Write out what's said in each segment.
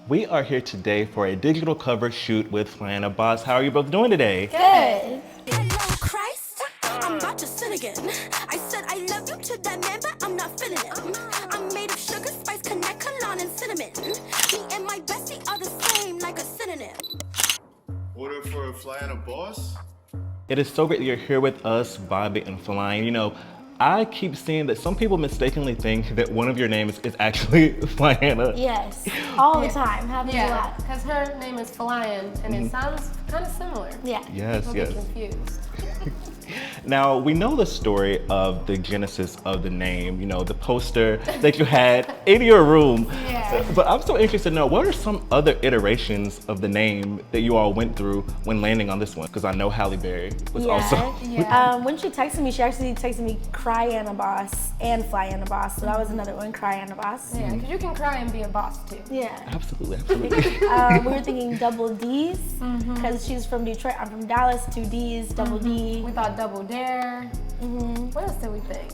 We are here today for a digital cover shoot with Flyana Boss. How are you both doing today? Good. Hello, Christ. I'm about to sin again. I said I love you to that man, but I'm not feeling it. I'm made of sugar, spice, connect, Klon, and cinnamon. Me and my bestie are the same, like a synonym. Order for Flyana Boss? It is so great that you're here with us, Bobby and Flyana. You know, I keep seeing that some people mistakenly think that one of your names is actually Flyana. Yes, all the time. Happens a lot. Because her name is Flyana, and it sounds kind of similar. Yeah. Yes, People yes. get confused. Now, we know the story of the genesis of the name, you know, the poster that you had in your room. Yeah. But I'm so interested to know, what are some other iterations of the name that you all went through when landing on this one? Because I know Halle Berry was also. Yeah. When she texted me, she actually texted me Cryana Boss and Flyana Boss. So that was another one, Cryana Boss. Yeah, because you can cry and be a boss too. Yeah. Absolutely, absolutely. We were thinking double D's because she's from Detroit. I'm from Dallas. 2 D's, double D. We thought Double Dare. What else did we think?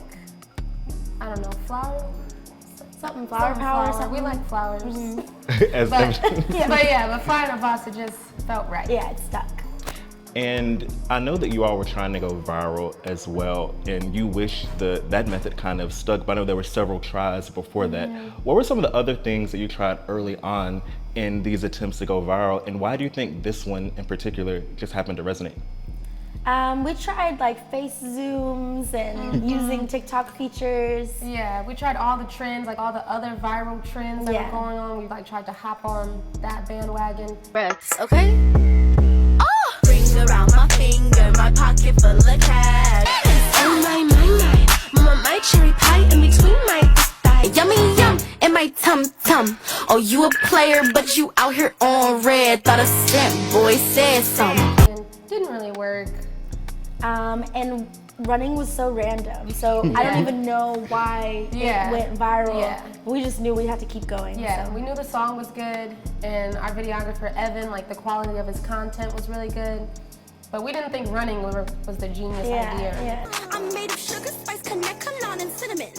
I don't know, flower? Something flower power or something. We like flowers. As But Flyana Boss, it just felt right. Yeah, it stuck. And I know that you all were trying to go viral as well, and you wish that method kind of stuck, but I know there were several tries before that. What were some of the other things that you tried early on in these attempts to go viral, and why do you think this one in particular just happened to resonate? We tried like face zooms and using TikTok features. Yeah, we tried all the trends, like all the other viral trends that Yeah. were going on. We like tried to hop on that bandwagon. Breaths, okay? Ring around my finger, my pocket full of cash. Oh my cherry pie in between my thighs. Yummy yum in my tum tum. Oh, you a player, but you out here on red. Thought a step boy said something. And didn't really work. And running was so random. So I don't even know why it went viral. Yeah. We just knew we had to keep going. Yeah, so. we knew the song was good, and our videographer, Evan, like the quality of his content was really good. But we didn't think running was the genius idea. Yeah. I'm made of sugar, spice, connect, Klon, and cinnamon.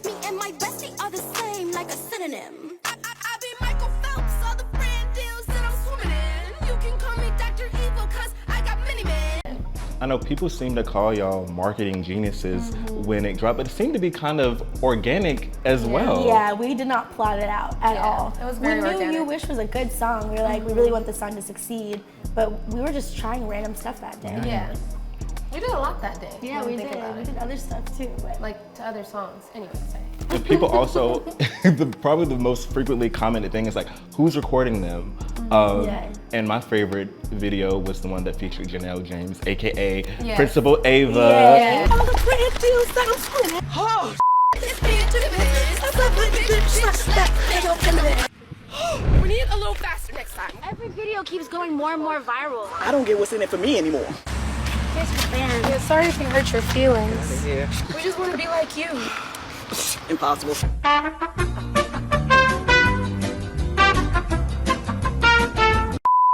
Me and my bestie are the same, like a synonym. I be Michael Phelps, all the brand deals that I'm swimming in. You can call me Dr. Evil, cause I got many men. I know people seem to call y'all marketing geniuses when it dropped, but it seemed to be kind of organic as well. Yeah, we did not plot it out at all. It was very we knew organic. You Wish was a good song. We were like, we really want this song to succeed. But we were just trying random stuff that day. Yeah. We did a lot that day. Yeah, when we you think did. about We it. did other stuff too. But Like to other songs. Anyway, say. And people also, probably the most frequently commented thing is like, who's recording them? Yeah. And my favorite video was the one that featured Janelle James, AKA Yes. Principal Ava. Yeah. All the brand deals that I'm swimming. Oh, we need a little faster next time. Every video keeps going more and more viral. I don't get what's in it for me anymore. Yeah, sorry if we hurt your feelings. We just want to be like you. Impossible.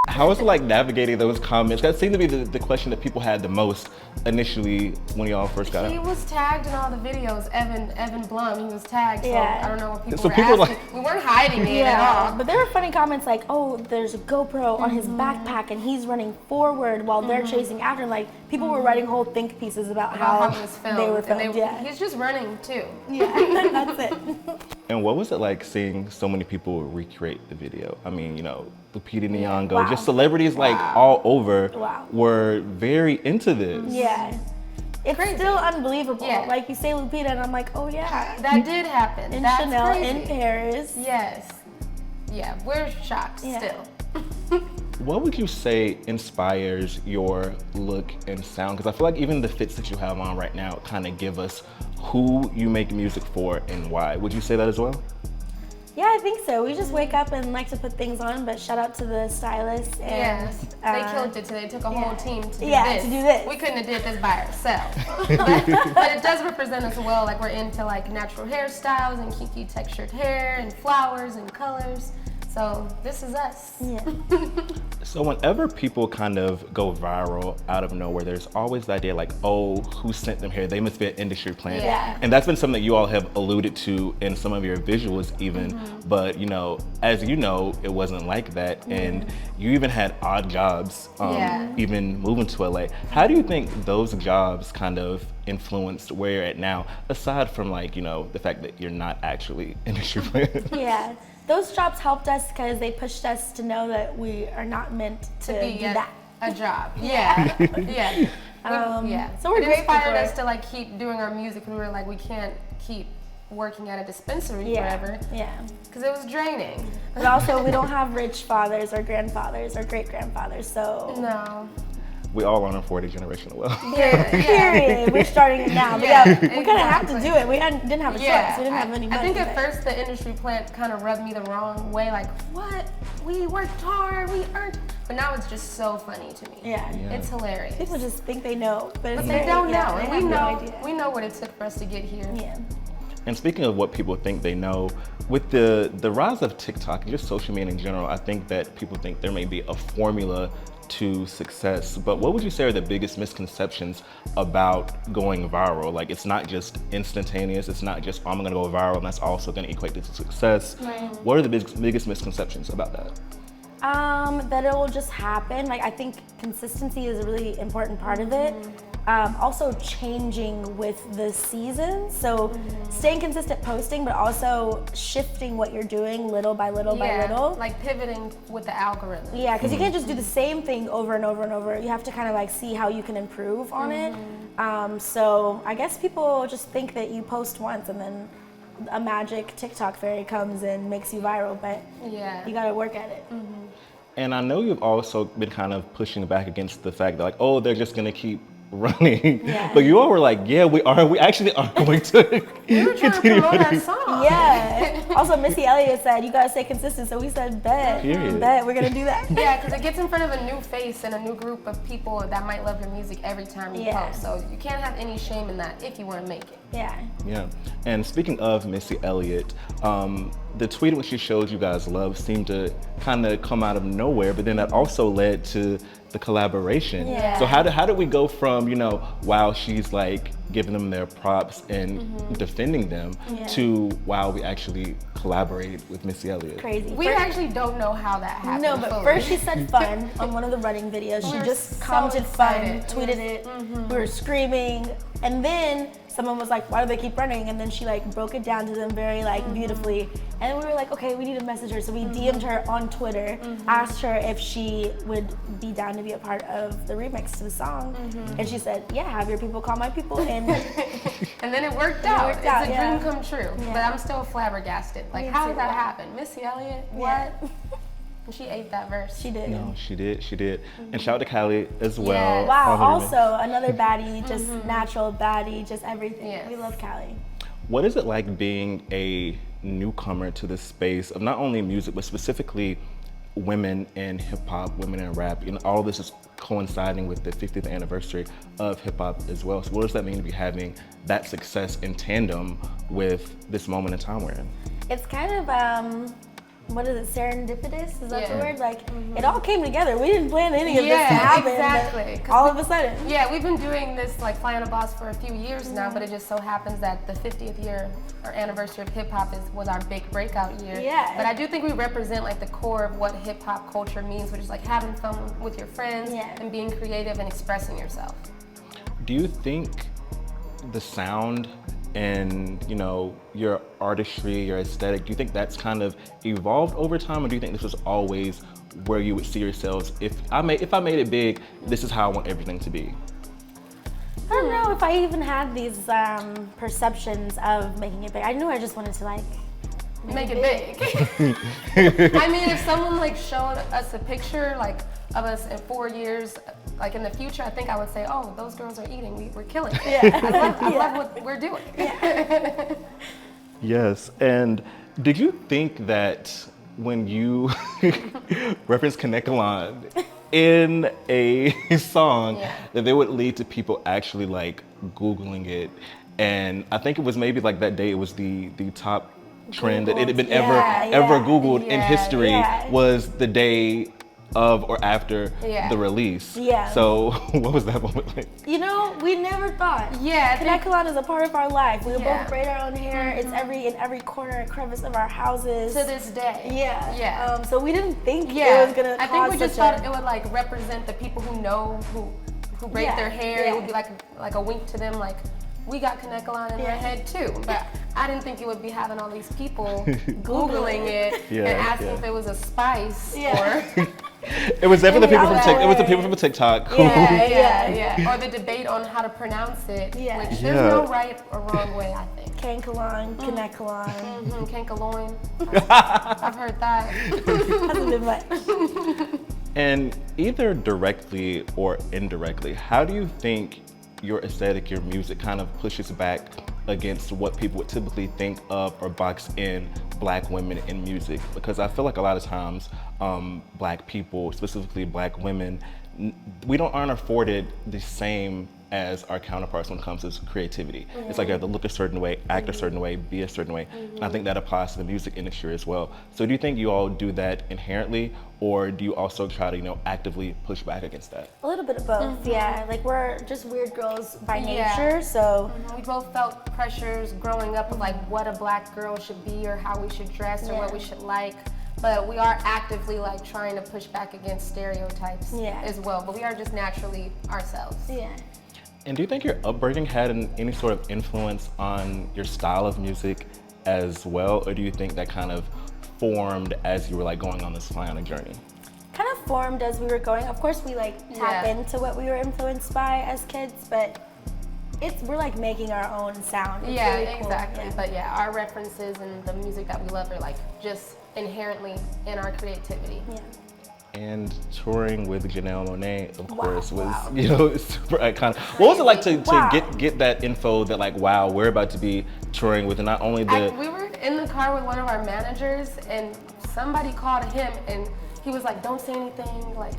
How was it like navigating those comments? That seemed to be the question that people had the most initially when y'all first got He out. was tagged in all the videos. Evan Blum, he was tagged. So Yeah. I don't know what people So were people asking. We weren't hiding it at all. But there were funny comments like, oh, there's a GoPro on his backpack and he's running forward while they're chasing after him. Like, people were writing whole think pieces about how it was filmed. they were And filmed. Yeah. He's just running too. Yeah, that's it. And what was it like seeing so many people recreate the video? I mean, you know, Lupita Nyong'o, Wow. just celebrities like all over Wow. were very into this. Yeah. It's still unbelievable. Yeah. Like, you say Lupita and I'm like, oh yeah. That did happen. And That's Chanel crazy. in Paris. Yes. Yeah, we're shocked Yeah. still. What would you say inspires your look and sound? Because I feel like even the fits that you have on right now kind of give us who you make music for and why. Would you say that as well? Yeah, I think so. We just wake up and like to put things on, but shout out to the stylist. And, Yes, they killed it today. They took a whole team to do to do this. We couldn't have did this by ourselves. but it does represent us well. Like we're into like natural hairstyles and kinky textured hair and flowers and colors. So this is us. Yeah. So whenever people kind of go viral out of nowhere, there's always the idea like, oh, who sent them here? They must be an industry plant. Yeah. And that's been something that you all have alluded to in some of your visuals even. But you know, as you know, it wasn't like that. And you even had odd jobs, even moving to LA. How do you think those jobs kind of influenced where you're at now, aside from like, you know, the fact that you're not actually industry plant? Yeah. Those jobs helped us because they pushed us to know that we are not meant to Be do that. a job. Yeah. Yeah. Yeah. So we're it grateful inspired for us it. to like keep doing our music. We were like, we can't keep working at a dispensary Yeah. forever Yeah. because it was draining. But also, we don't have rich fathers or grandfathers or great grandfathers, so. No. We all on a 40 generational well. Period. We're starting it now. But Yeah, we kind of have to exactly. do it. We didn't have a choice. We didn't have any money. I think at but- first the industry plant kind of rubbed me the wrong way. Like, what? We worked hard, we earned. But now it's just so funny to me. Yeah. It's hilarious. People just think they know, but, it's They very- don't yeah, know. they And have we no know. idea. We know what it took for us to get here. Yeah. And speaking of what people think they know, with the rise of TikTok and just social media in general, I think that people think there may be a formula to success. But what would you say are the biggest misconceptions about going viral? Like, it's not just instantaneous. It's not just, oh, I'm gonna go viral and that's also gonna equate to success. Right. What are the biggest misconceptions about that? That it will just happen. Like, I think consistency is a really important part of it. Also changing with the season. So staying consistent posting, but also shifting what you're doing little by little by little. Like pivoting with the algorithm. Yeah, because you can't just do the same thing over and over and over. You have to kind of like see how you can improve on it. So I guess people just think that you post once and then a magic TikTok fairy comes and makes you viral, but Yeah. you gotta work at it. And I know you've also been kind of pushing back against the fact that like, oh, they're just gonna keep running. Yeah. But you all were like, yeah, we actually are going to We were trying to continue promote running. our song. Yeah. Also, Missy Elliott said, you gotta stay consistent. So we said, bet, Period. bet, we're gonna do that. Yeah, because it gets in front of a new face and a new group of people that might love your music every time you Yeah. post. So you can't have any shame in that if you want to make it. Yeah. Yeah, and speaking of Missy Elliott, the tweet in which she showed you guys love seemed to kind of come out of nowhere, but then that also led to the collaboration. Yeah. So how did we go from, you know, wow, she's like giving them their props and defending them, Yeah. to wow, we actually collaborated with Missy Elliott? Crazy. We actually don't know how that happened. No, but fully. first she said fun on one of the running videos. She were just so commented fun, excited. tweeted it. We were screaming, and then someone was like, "Why do they keep running?" And then she like broke it down to them very like beautifully. And we were like, "Okay, we need to message her." So we DM'd her on Twitter, asked her if she would be down to be a part of the remix to the song, and she said, "Yeah, have your people call my people." And And then it worked out. worked out, It's a yeah. dream come true. Yeah. But I'm still flabbergasted. Like, Me how too. did that happen? Missy Elliott? Yeah. What? And she ate that verse. she did. No, she did. And shout out to Callie as well. Yes. Wow. on the remix. Also, another baddie, just natural baddie, just everything. Yes. We love Callie. What is it like being a newcomer to this space of not only music, but specifically women in hip hop, women in rap? You know, all this is coinciding with the 50th anniversary of hip hop as well. So what does that mean to be having that success in tandem with this moment in time we're in? It's kind of what is it, serendipitous? Is that the Yeah. word? Like it all came together. We didn't plan any of this to Yeah, happen. but exactly. 'Cause all of a sudden. Yeah, we've been doing this like Flyana Boss for a few years now, but it just so happens that the 50th year or anniversary of hip hop was our big breakout year. Yeah. But I do think we represent like the core of what hip hop culture means, which is like having fun with your friends Yeah. and being creative and expressing yourself. Do you think the sound and, you know, your artistry, your aesthetic, do you think that's kind of evolved over time, or do you think this was always where you would see yourselves? If I made it big, this is how I want everything to be. I don't know if I even had these perceptions of making it big. I knew I just wanted to like Make it big. I mean, if someone like showed us a picture like of us in 4 years, like in the future, I think I would say, "Oh, those girls are eating. We're killing it. Yeah. I love what we're doing." Yes, and did you think that when you reference Klon in a song, Yeah. that they would lead to people actually like Googling it? And I think it was maybe like that day, it was the top trend that it had been Yeah, ever yeah, Googled in history yeah. was the day of or after the release. Yeah. So what was that moment like? You know, we never thought. Yeah, Klon is a part of our life. We Yeah. both braid our own hair. It's in every corner and crevice of our houses. to this day. Yeah. Yeah. So we didn't think Yeah, it was gonna. I think we just such thought it would like represent the people who know who braid Yeah, their hair. yeah. It would be like a wink to them, like we got Kanekalon in our head too. But I didn't think it would be having all these people googling it Yeah, and asking yeah. if it was a spice Yeah. or It was definitely the people from Yeah. It was the people from TikTok who yeah, or the debate on how to pronounce it. Yeah. Which Yeah. there's no right or wrong way, I think. Kankalon, Kanekalon. Kankaloin. I've heard that. Hasn't been much. And either directly or indirectly, how do you think your aesthetic, your music kind of pushes back against what people would typically think of or box in Black women in music? Because I feel like a lot of times Black people, specifically Black women, we aren't afforded the same as our counterparts when it comes to creativity. It's like you have to look a certain way, act a certain way, be a certain way. And I think that applies to the music industry as well. So do you think you all do that inherently, or do you also try to, actively push back against that? A little bit of both, yeah. Like we're just weird girls by Yeah. nature, so We both felt pressures growing up of like what a Black girl should be or how we should dress or what we should like. But we are actively like trying to push back against stereotypes as well. But we are just naturally ourselves. yeah. And do you think your upbringing had any sort of influence on your style of music as well? Or do you think that kind of formed as you were like going on this Flyana journey? Kind of formed as we were going. Of course, we like tap into what we were influenced by as kids, but we're like making our own sound. It's Yeah, really cool. exactly. Yeah. But yeah, our references and the music that we love are like just inherently in our creativity. Yeah. And touring with Janelle Monae, of course, was super iconic. What was it like to get that info that like, wow, we're about to be touring with not only the We were in the car with one of our managers and somebody called him and he was like, don't say anything, like,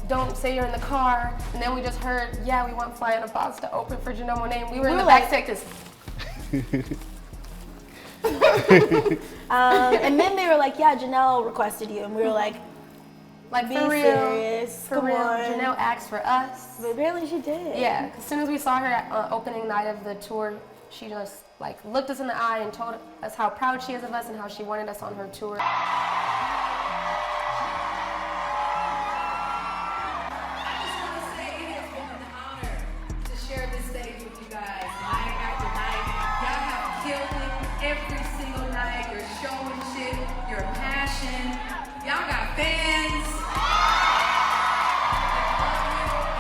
don't say you're in the car. And then we just heard, we want Flyana Boss to open for Janelle Monae. And we were in the back seat. And then they were like, Janelle requested you, and we were like be for real, serious. for Come real. on. Janelle asked for us. But apparently she did. Yeah, as soon as we saw her at opening night of the tour, she just like looked us in the eye and told us how proud she is of us and how she wanted us on her tour. Every single night, you're showing shit, your passion. Y'all got fans.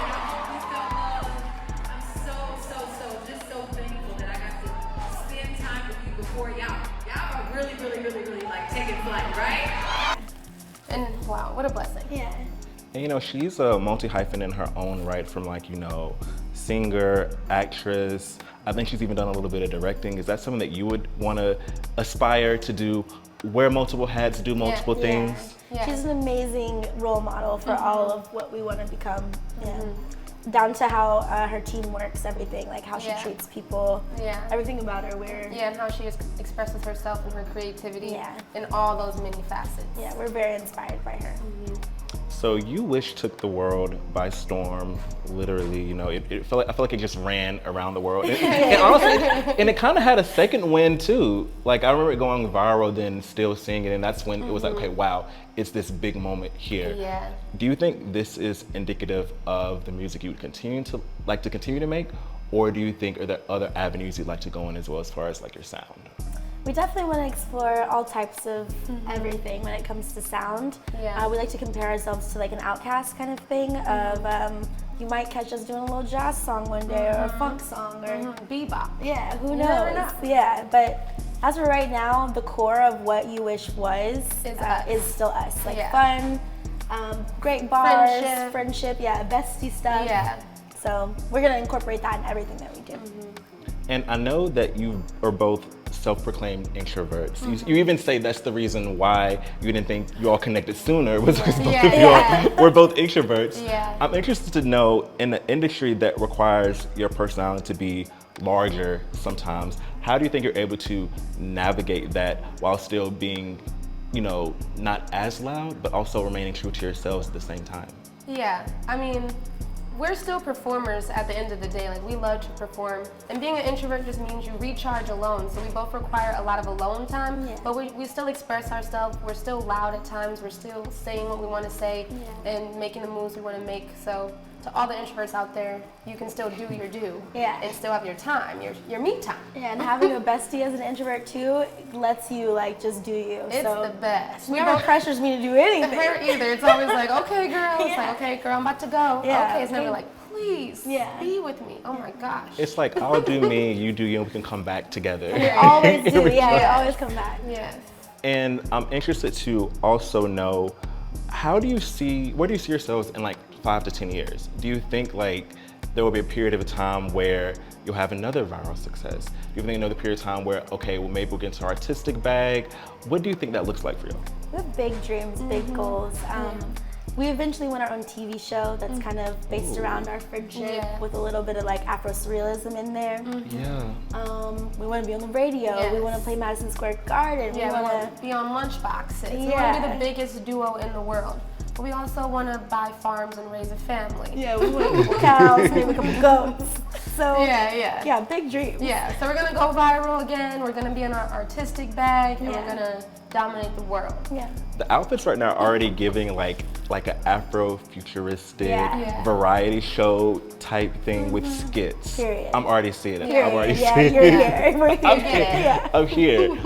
And I hope you felt love. I'm just so thankful that I got to spend time with you before y'all. Y'all are really like taking flight, right? And wow, what a blessing. Yeah. And she's a multi-hyphen in her own right, from like, singer, actress. I think she's even done a little bit of directing. Is that something that you would want to aspire to do? Wear multiple hats, do multiple things? Yeah. She's an amazing role model for all of what we want to become. Yeah. Down to how her team works, everything, like how she treats people, everything about her. And how she expresses herself and her creativity in all those many facets. Yeah, we're very inspired by her. So You Wish took the world by storm, literally. I feel like it just ran around the world. And honestly, and it kind of had a second win too. Like I remember it going viral, then still seeing it, and that's when it was like, okay, wow, it's this big moment here. Yeah. Do you think this is indicative of the music you would continue to make, or do you think are there other avenues you'd like to go in as well as far as like your sound? We definitely want to explore all types of everything when it comes to sound. Yeah. We like to compare ourselves to like an Outcast kind of thing of you might catch us doing a little jazz song one day or a funk song or bebop. Yeah, who You knows? never know. Yeah, but as for right now, the core of what You Wish was is still us. Like fun, great bars, friendship, bestie stuff. Yeah. So we're gonna incorporate that in everything that we do. And I know that you are both self-proclaimed introverts. You even say that's the reason why you didn't think you all connected sooner, was because both of you were both introverts. Yeah. I'm interested to know, in an industry that requires your personality to be larger sometimes, How do you think you're able to navigate that while still being, you know, not as loud, but also remaining true to yourselves at the same time? Yeah, I mean, we're still performers at the end of the day. Like, we love to perform. And being an introvert just means you recharge alone. So we both require a lot of alone time, but we still express ourselves. We're still loud at times. We're still saying what we want to say and making the moves we want to make. So to all the introverts out there, you can still do your due and still have your time, your me time. Yeah, and having a bestie as an introvert too lets you like just do you. It's the best. Never pressures me to do anything. Her either. It's always like, okay, girl. It's like, okay, girl, I'm about to go. Okay, it's never like, please be with me. Oh my gosh. It's like, I'll do me, you do you, and we can come back together. We always do. We always come back. Yes. And I'm interested to also know, where do you see yourselves in like 5 to 10 years? Do you think like there will be a period of time where you'll have another viral success? Do you think another period of time where, okay, well maybe we'll get into our artistic bag? What do you think that looks like for you? We have big dreams, big goals. We eventually want our own TV show that's kind of based around our friendship with a little bit of like Afro surrealism in there. We want to be on the radio. We want to play Madison Square Garden. We want to be on lunchboxes. We want to be the biggest duo in the world. But we also want to buy farms and raise a family. Yeah, we want cows, maybe a couple goats. So yeah, big dreams. Yeah, so we're gonna go viral again. We're gonna be in our artistic bag, and we're gonna dominate the world. Yeah. The outfits right now are already giving like an Afro-futuristic variety show type thing with skits. Period. I'm already seeing it. Period. I'm already You're seeing here. it. We're here. I'm here.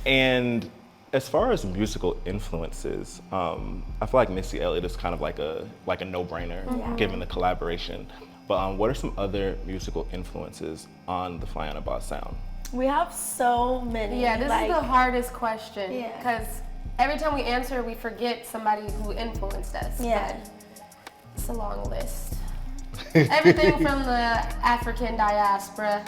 And as far as musical influences, I feel like Missy Elliott is kind of like a no-brainer given the collaboration. But what are some other musical influences on the Flyana Boss sound? We have so many. Yeah, this is the hardest question because every time we answer, we forget somebody who influenced us. Yeah. But it's a long list. Everything from the African diaspora,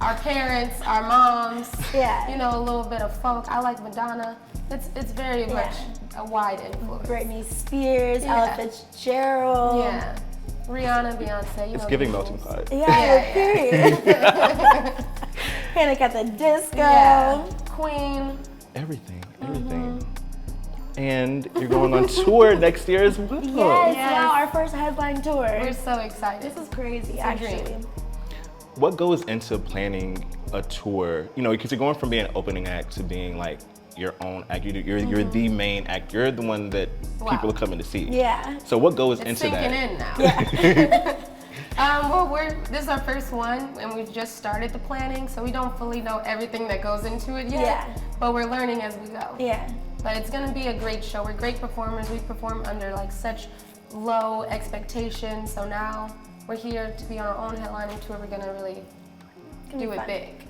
our parents, our moms, you know, a little bit of folk. I like Madonna. It's very much a wide influence. Britney Spears, Ella Fitzgerald. Yeah. Rihanna, Beyonce. You it's know, giving melting pot. Period. Panic at the Disco. Yeah. Queen. Everything. And you're going on tour next year as well. Yes, our first headline tour. We're so excited. This is crazy, it's actually. What goes into planning a tour? You know, because you're going from being an opening act to being like your own act. You're the main act. You're the one that people are coming to see. Yeah. So what goes into sinking that? In now. Yeah. Well, this is our first one, and we've just started the planning, so we don't fully know everything that goes into it yet. Yeah. But we're learning as we go. Yeah. But it's gonna be a great show. We're great performers. We perform under like such low expectations. So now we're here to be on our own headlining tour. We're gonna really do it big.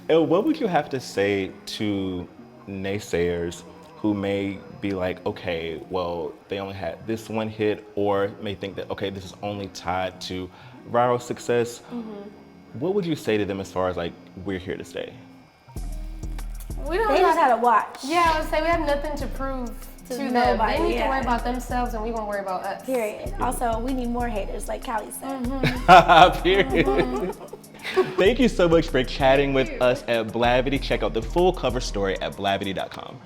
And what would you have to say to naysayers who may be like, okay, well, they only had this one hit, or may think that, okay, this is only tied to viral success. What would you say to them as far as like, we're here to stay? They just had to watch. Yeah, I would say we have nothing to prove to them. They need to worry about themselves, and we gonna worry about us. Period. Also, we need more haters, like Callie said. Period. Thank you so much for chatting with us at Blavity. Check out the full cover story at Blavity.com.